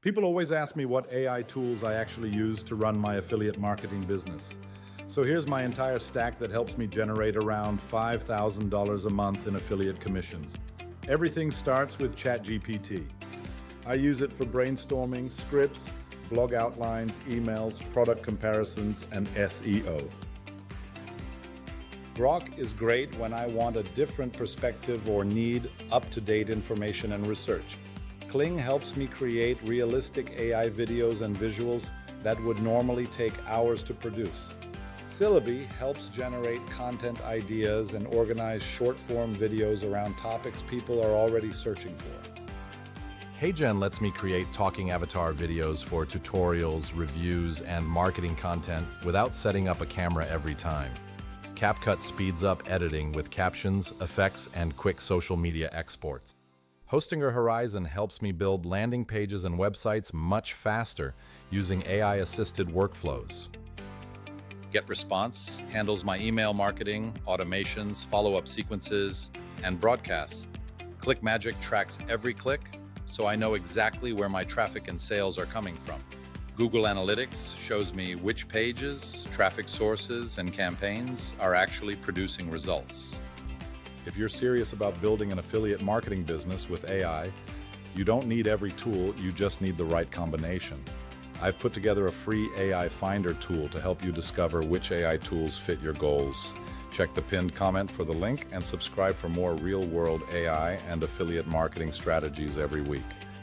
People always ask me what AI tools I actually use to run my affiliate marketing business. So here's my entire stack that helps me generate around $5,000 a month in affiliate commissions. Everything starts with ChatGPT. I use it for brainstorming, scripts, blog outlines, emails, product comparisons, and SEO. Grok is great when I want a different perspective or need up-to-date information and research. Kling helps me create realistic AI videos and visuals that would normally take hours to produce. Syllaby helps generate content ideas and organize short-form videos around topics people are already searching for. HeyGen lets me create talking avatar videos for tutorials, reviews, and marketing content without setting up a camera every time. CapCut speeds up editing with captions, effects, and quick social media exports. Hostinger Horizon helps me build landing pages and websites much faster using AI-assisted workflows. GetResponse handles my email marketing, automations, follow-up sequences, and broadcasts. ClickMagick tracks every click, so I know exactly where my traffic and sales are coming from. Google Analytics shows me which pages, traffic sources, and campaigns are actually producing results. If you're serious about building an affiliate marketing business with AI, you don't need every tool, you just need the right combination. I've put together a free AI Finder tool to help you discover which AI tools fit your goals. Check the pinned comment for the link and subscribe for more real-world AI and affiliate marketing strategies every week.